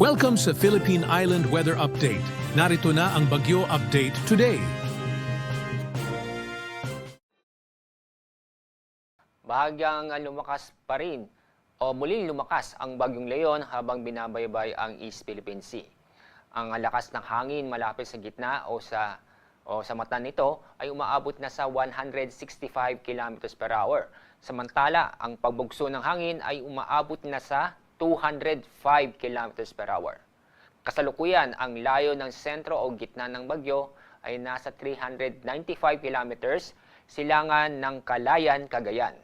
Welcome sa Philippine Island Weather Update. Narito na ang Bagyo Update today. Bahagyang lumakas pa rin o muling lumakas ang Bagyong Leon habang binabaybay ang East Philippine Sea. Ang lakas ng hangin malapit sa gitna o sa mata nito ay umaabot na sa 165 km per hour. Samantala, ang pagbugso ng hangin ay umaabot na sa 205 km per hour. Kasalukuyan, ang layo ng sentro o gitna ng bagyo ay nasa 395 kilometers silangan ng Calayan, Cagayan.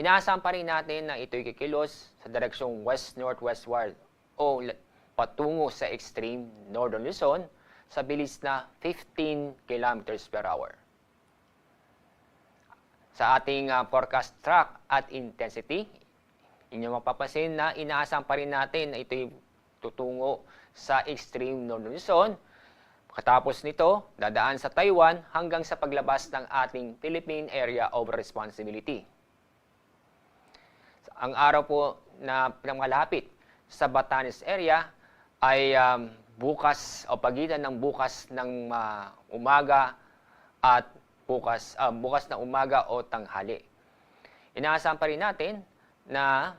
Inaasahan pa rin natin na ito'y kikilos sa direksyong west-northwestward o patungo sa extreme northern Luzon sa bilis na 15 km per hour. Sa ating forecast track at intensity, inyo mapapansin na inaasahan pa rin natin na ito'y tutungo sa extreme northern Luzon. Katapos nito, dadaan sa Taiwan hanggang sa paglabas ng ating Philippine Area of Responsibility. Ang araw po na pinakamalapit sa Batanes area ay bukas o pagitan ng bukas ng umaga at bukas na umaga o tanghali. Inaasahan pa rin natin na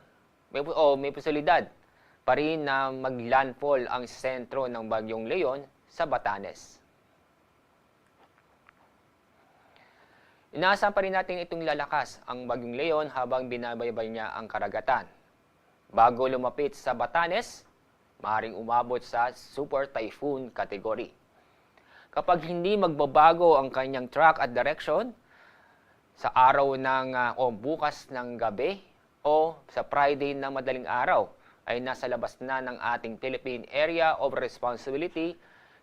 may posibilidad pa rin na mag-landfall ang sentro ng Bagyong Leon sa Batanes. Inaasahan pa rin natin itong lalakas ang Bagyong Leon habang binabaybay niya ang karagatan. Bago lumapit sa Batanes, maaaring umabot sa Super Typhoon category. Kapag hindi magbabago ang kanyang track at direction, sa araw o bukas ng gabi o sa Friday na madaling araw, ay nasa labas na ng ating Philippine Area of Responsibility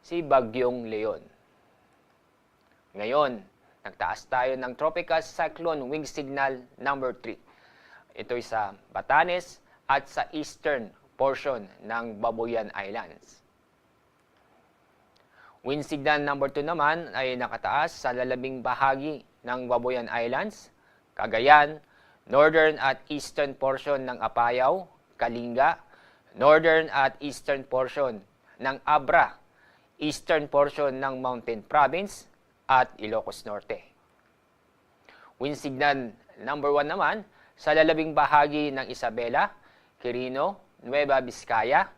si Bagyong Leon. Ngayon, nagtaas tayo ng Tropical Cyclone Wind Signal number 3. Ito'y sa Batanes at sa eastern portion ng Babuyan Islands. Wind Signal number 2 naman ay nakataas sa lalabing bahagi ng Babuyan Islands, Cagayan, northern at eastern portion ng Apayao, Kalinga, northern at eastern portion ng Abra, eastern portion ng Mountain Province, at Ilocos Norte. Wind signal number 1 naman sa lalabing bahagi ng Isabela, Quirino, Nueva Vizcaya,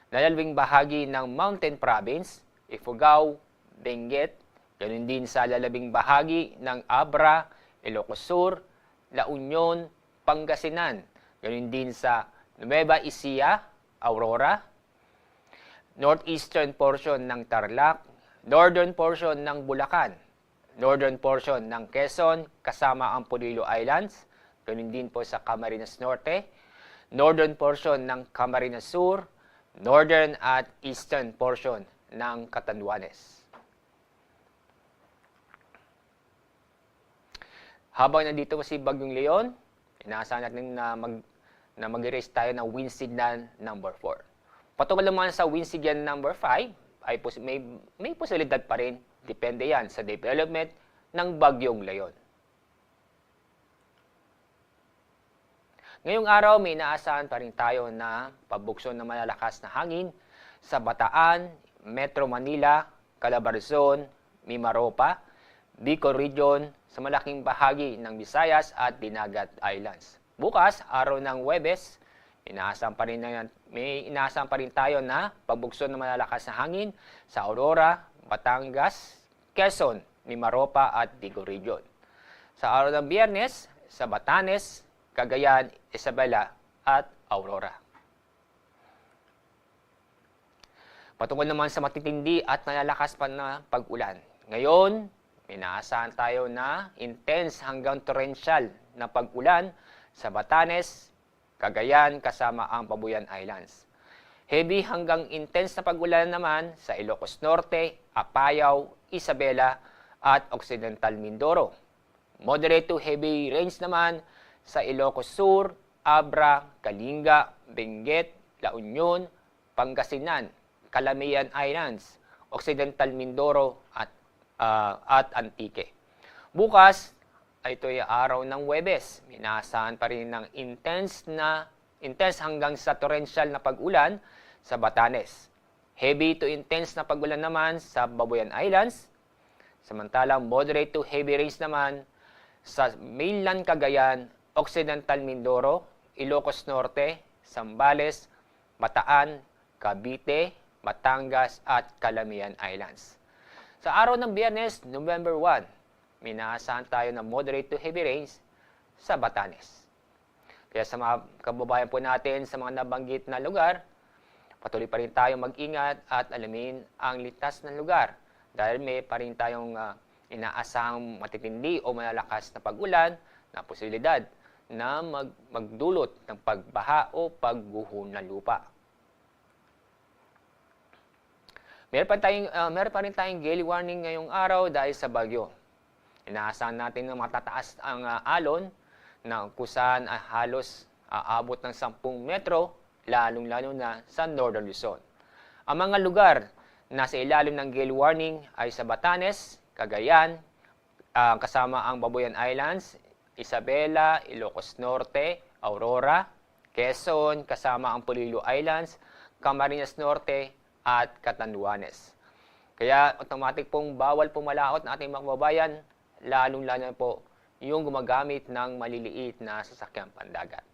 lalabing bahagi ng Mountain Province, Ifugao, Benguet, ganoon din sa lalabing bahagi ng Abra, Ilocos Sur, La Union, Pangasinan, ganoon din sa Nueva Ecija, Aurora, northeastern portion ng Tarlac, northern portion ng Bulacan, northern portion ng Quezon kasama ang Polillo Islands, ganoon din po sa Camarines Norte, northern portion ng Camarines Sur, northern at eastern portion ng Catanduanes. Habang nandito po si Bagyong Leon, inaasahan natin na mag-erase tayo ng wind signal number 4. Patungkol naman sa wind signal number 5, ay may posibilidad pa rin. Depende yan sa development ng Bagyong Leon. Ngayong araw, may inaasahan pa rin tayo na pagbugso ng malalakas na hangin sa Bataan, Metro Manila, Calabarzon, Mimaropa, Bicol Region, sa malaking bahagi ng Visayas at Dinagat Islands. Bukas, araw ng Huwebes, may inaasahan pa rin tayo na pagbugso ng malalakas na hangin sa Aurora, Batangas, Quezon, Mimaropa at Bicol Region. Sa araw ng Biyernes, sa Batanes, Cagayan, Isabela at Aurora. Patungkol naman sa matitindi at malalakas pa na pag-ulan. Ngayon, inaasahan tayo na intense hanggang torrential na pag-ulan sa Batanes, Cagayan kasama ang Babuyan Islands. Heavy hanggang intense na pag-ulan naman sa Ilocos Norte, Apayao, Isabela at Occidental Mindoro. Moderate to heavy rains naman sa Ilocos Sur, Abra, Kalinga, Benguet, La Union, Pangasinan, Calamian Islands, Occidental Mindoro at Antique. Bukas, ito'y araw ng Huwebes. Inaasahan pa rin ng intense hanggang sa torrential na pag-ulan sa Batanes. Heavy to intense na pagulan naman sa Babuyan Islands. Samantalang moderate to heavy rains naman sa mainland Cagayan, Occidental Mindoro, Ilocos Norte, Zambales, Bataan, Cavite, Batangas at Calamian Islands. Sa araw ng Biyernes, November 1, may inaasahan tayo na moderate to heavy rains sa Batanes. Kaya sa mga kababayan po natin sa mga nabanggit na lugar, patuloy pa rin tayong mag-ingat at alamin ang litas ng lugar dahil may pa rin tayong inaasahang matitindi o malalakas na pag-ulan na posibilidad na magdulot ng pagbaha o pagguho ng lupa. Meron pa rin tayong gale warning ngayong araw dahil sa bagyo. Inaasahan natin na matataas ang alon na kusan halos aabot ng 10 metro, lalong-lalo na sa Northern Luzon. Ang mga lugar na sa ilalim ng gale warning ay sa Batanes, Cagayan, kasama ang Babuyan Islands, Isabela, Ilocos Norte, Aurora, Quezon, kasama ang Polillo Islands, Camarines Norte, at Catanduanes. Kaya automatic pong bawal pumalaot ng ating mga kababayan, lalong-lalo po yung gumagamit ng maliliit na sasakyang pandagat.